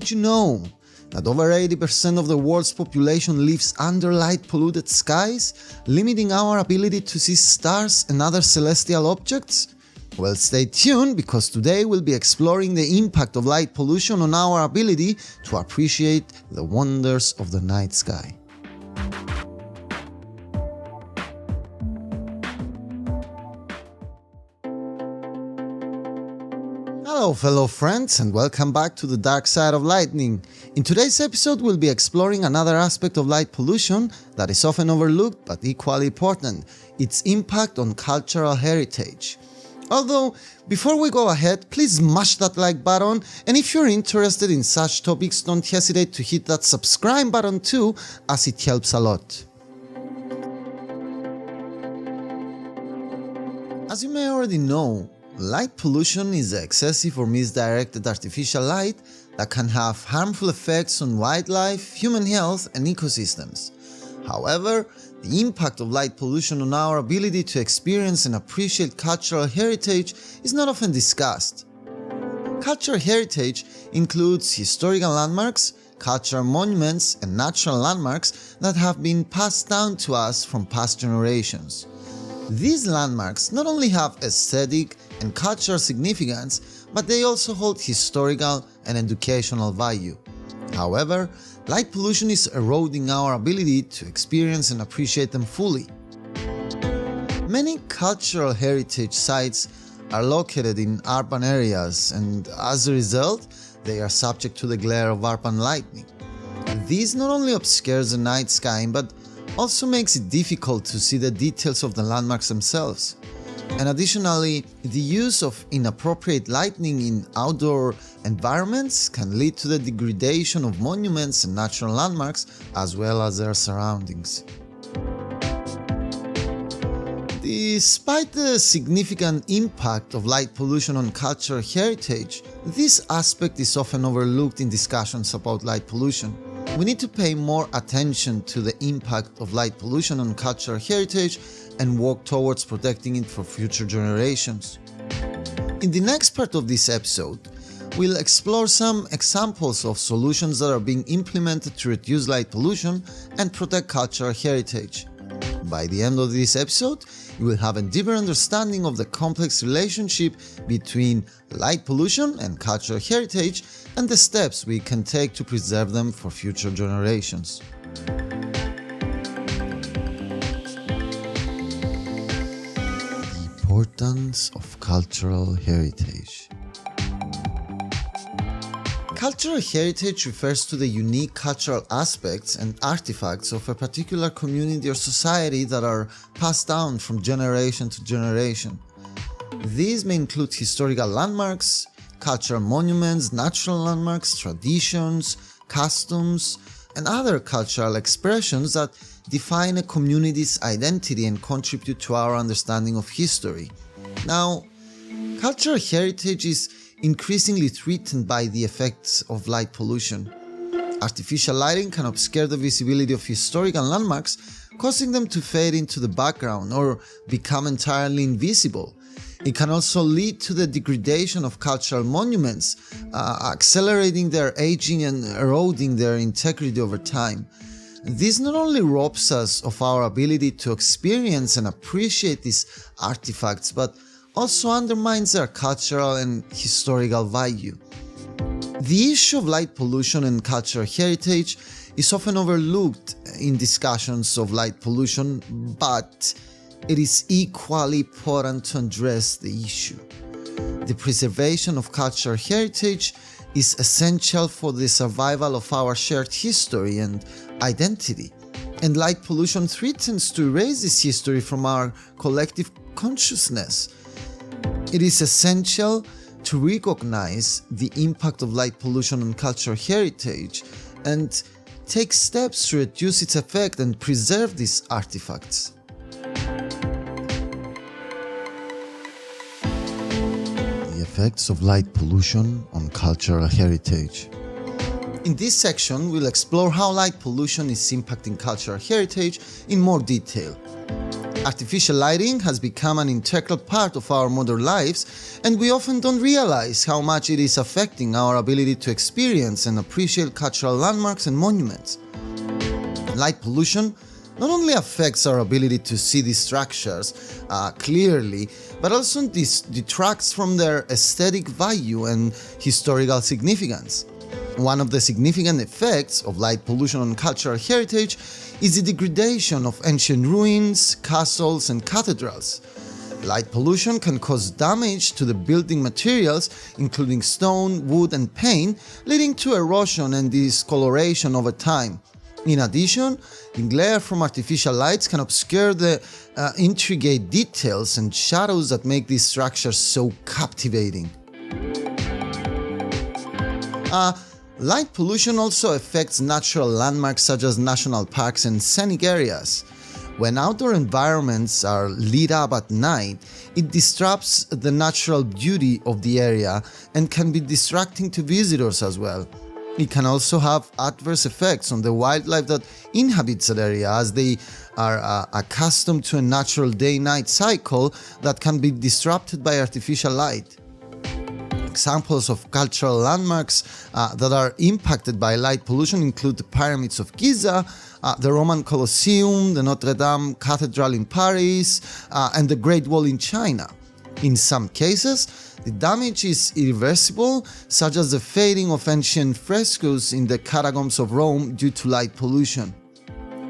Did you know that over 80% of the world's population lives under light-polluted skies, limiting our ability to see stars and other celestial objects? Well, stay tuned, because today we'll be exploring the impact of light pollution on our ability to appreciate the wonders of the night sky. Hello fellow friends, and welcome back to the dark side of lightning. In today's episode we'll be exploring another aspect of light pollution that is often overlooked but equally important: its impact on cultural heritage. Although, before we go ahead, please smash that like button, and if you're interested in such topics, don't hesitate to hit that subscribe button too, as it helps a lot. As you may already know, light pollution is the excessive or misdirected artificial light that can have harmful effects on wildlife, human health, and ecosystems. However, the impact of light pollution on our ability to experience and appreciate cultural heritage is not often discussed. Cultural heritage includes historical landmarks, cultural monuments, and natural landmarks that have been passed down to us from past generations. These landmarks not only have aesthetic and cultural significance, but they also hold historical and educational value. However, light pollution is eroding our ability to experience and appreciate them fully. Many cultural heritage sites are located in urban areas, and as a result, they are subject to the glare of urban lighting. This not only obscures the night sky, but also makes it difficult to see the details of the landmarks themselves. And additionally, the use of inappropriate lighting in outdoor environments can lead to the degradation of monuments and natural landmarks, as well as their surroundings. Despite the significant impact of light pollution on cultural heritage, this aspect is often overlooked in discussions about light pollution. We need to pay more attention to the impact of light pollution on cultural heritage and work towards protecting it for future generations. In the next part of this episode, we'll explore some examples of solutions that are being implemented to reduce light pollution and protect cultural heritage. By the end of this episode, you will have a deeper understanding of the complex relationship between light pollution and cultural heritage and the steps we can take to preserve them for future generations. The importance of cultural heritage. Cultural heritage refers to the unique cultural aspects and artifacts of a particular community or society that are passed down from generation to generation. These may include historical landmarks, cultural monuments, natural landmarks, traditions, customs, and other cultural expressions that define a community's identity and contribute to our understanding of history. Now, cultural heritage is increasingly threatened by the effects of light pollution. Artificial lighting can obscure the visibility of historical landmarks, causing them to fade into the background or become entirely invisible. It can also lead to the degradation of cultural monuments, accelerating their aging and eroding their integrity over time. This not only robs us of our ability to experience and appreciate these artifacts, but also undermines their cultural and historical value. The issue of light pollution and cultural heritage is often overlooked in discussions of light pollution, but it is equally important to address the issue. The preservation of cultural heritage is essential for the survival of our shared history and identity, and light pollution threatens to erase this history from our collective consciousness. It is essential to recognize the impact of light pollution on cultural heritage and take steps to reduce its effect and preserve these artifacts. The effects of light pollution on cultural heritage. In this section, we'll explore how light pollution is impacting cultural heritage in more detail. Artificial lighting has become an integral part of our modern lives, and we often don't realize how much it is affecting our ability to experience and appreciate cultural landmarks and monuments. Light pollution not only affects our ability to see these structures clearly, but also detracts from their aesthetic value and historical significance. One of the significant effects of light pollution on cultural heritage is the degradation of ancient ruins, castles, and cathedrals. Light pollution can cause damage to the building materials, including stone, wood, and paint, leading to erosion and discoloration over time. In addition, the glare from artificial lights can obscure the intricate details and shadows that make these structures so captivating. Light pollution also affects natural landmarks such as national parks and scenic areas. When outdoor environments are lit up at night, it disrupts the natural beauty of the area and can be distracting to visitors as well. It can also have adverse effects on the wildlife that inhabits that area, as they are accustomed to a natural day-night cycle that can be disrupted by artificial light. Examples of cultural landmarks that are impacted by light pollution include the pyramids of Giza, the Roman Colosseum, the Notre Dame Cathedral in Paris, and the Great Wall in China. In some cases, the damage is irreversible, such as the fading of ancient frescoes in the catacombs of Rome due to light pollution.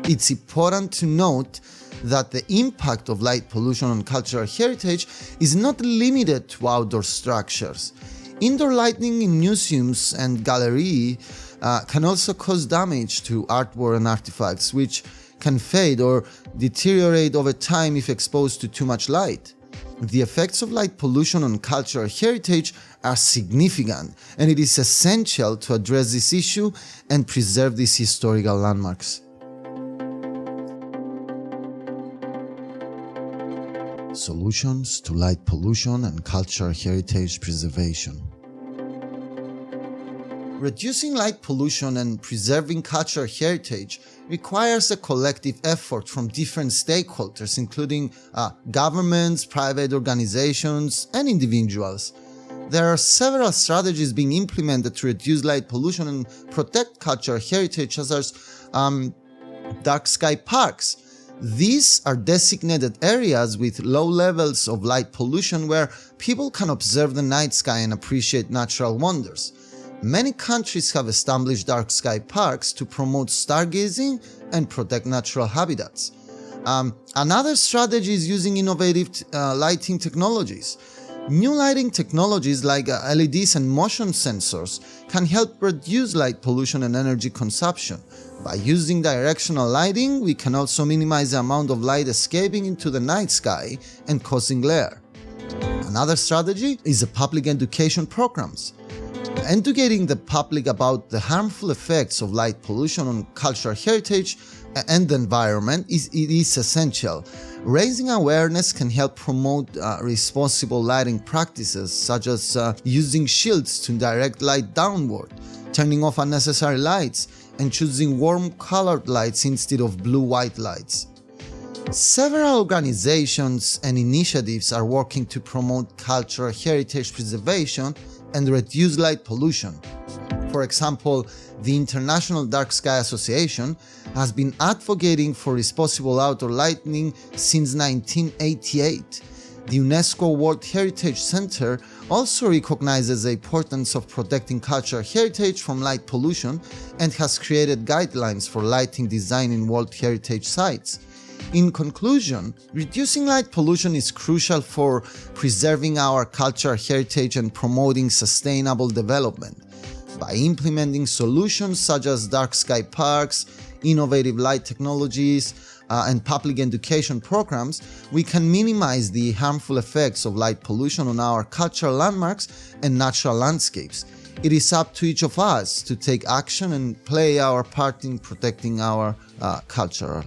It's important to note that the impact of light pollution on cultural heritage is not limited to outdoor structures. Indoor lighting in museums and galleries can also cause damage to artwork and artifacts, which can fade or deteriorate over time if exposed to too much light. The effects of light pollution on cultural heritage are significant, and it is essential to address this issue and preserve these historical landmarks. Solutions to light pollution and cultural heritage preservation. Reducing light pollution and preserving cultural heritage requires a collective effort from different stakeholders, including governments, private organizations, and individuals. There are several strategies being implemented to reduce light pollution and protect cultural heritage, such as dark sky parks. These are designated areas with low levels of light pollution where people can observe the night sky and appreciate natural wonders. Many countries have established dark sky parks to promote stargazing and protect natural habitats. Another strategy is using innovative lighting technologies. New lighting technologies like LEDs and motion sensors can help reduce light pollution and energy consumption. By using directional lighting, we can also minimize the amount of light escaping into the night sky and causing glare. Another strategy is the public education programs. Educating the public about the harmful effects of light pollution on cultural heritage and the environment is essential. Raising awareness can help promote responsible lighting practices, such as using shields to direct light downward, turning off unnecessary lights, and choosing warm-colored lights instead of blue-white lights. Several organizations and initiatives are working to promote cultural heritage preservation and reduce light pollution. For example, the International Dark Sky Association has been advocating for responsible outdoor lighting since 1988. The UNESCO World Heritage Center also recognizes the importance of protecting cultural heritage from light pollution and has created guidelines for lighting design in World Heritage sites. In conclusion, reducing light pollution is crucial for preserving our cultural heritage and promoting sustainable development. By implementing solutions such as dark sky parks, innovative light technologies, and public education programs, we can minimize the harmful effects of light pollution on our cultural landmarks and natural landscapes. It is up to each of us to take action and play our part in protecting our culture.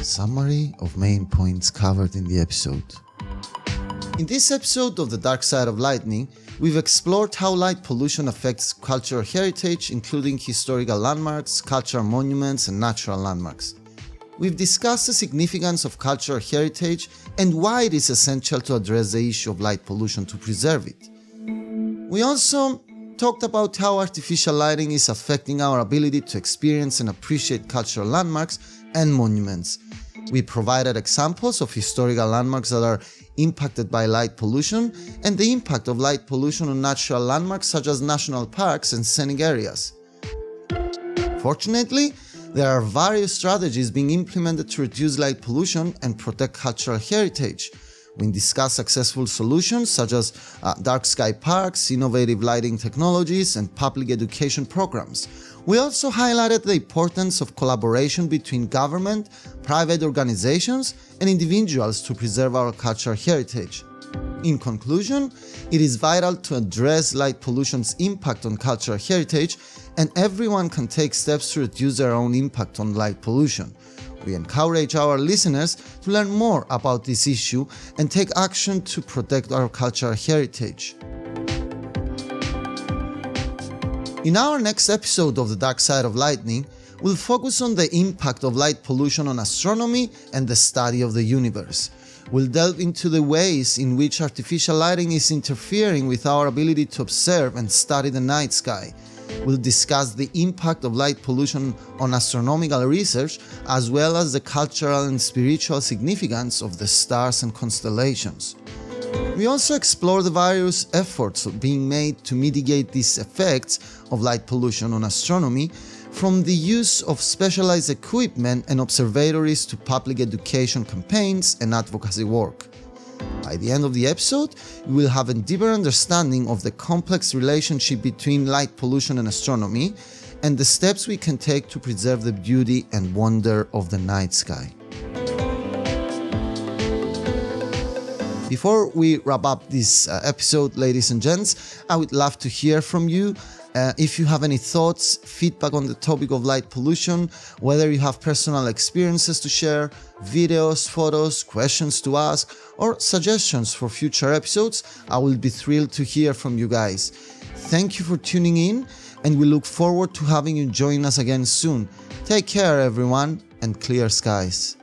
Summary of main points covered in the episode. In this episode of The Dark Side of Lightning, We've explored how light pollution affects cultural heritage, including historical landmarks, cultural monuments, and natural landmarks. We've discussed the significance of cultural heritage and why it is essential to address the issue of light pollution to preserve it. We also talked about how artificial lighting is affecting our ability to experience and appreciate cultural landmarks and monuments. We provided examples of historical landmarks that are impacted by light pollution and the impact of light pollution on natural landmarks such as national parks and scenic areas. Fortunately, there are various strategies being implemented to reduce light pollution and protect cultural heritage. We discussed successful solutions such as dark sky parks, innovative lighting technologies, and public education programs. We also highlighted the importance of collaboration between government, private organizations, and individuals to preserve our cultural heritage. In conclusion, it is vital to address light pollution's impact on cultural heritage, and everyone can take steps to reduce their own impact on light pollution. We encourage our listeners to learn more about this issue and take action to protect our cultural heritage. In our next episode of The Dark Side of Lightning, we'll focus on the impact of light pollution on astronomy and the study of the universe. We'll delve into the ways in which artificial lighting is interfering with our ability to observe and study the night sky. We'll discuss the impact of light pollution on astronomical research, as well as the cultural and spiritual significance of the stars and constellations. We also explore the various efforts being made to mitigate these effects of light pollution on astronomy, from the use of specialized equipment and observatories to public education campaigns and advocacy work. By the end of the episode, you will have a deeper understanding of the complex relationship between light pollution and astronomy, and the steps we can take to preserve the beauty and wonder of the night sky. Before we wrap up this episode, ladies and gents, I would love to hear from you. If you have any thoughts, feedback on the topic of light pollution, whether you have personal experiences to share, videos, photos, questions to ask, or suggestions for future episodes, I will be thrilled to hear from you guys. Thank you for tuning in, and we look forward to having you join us again soon. Take care, everyone, and clear skies.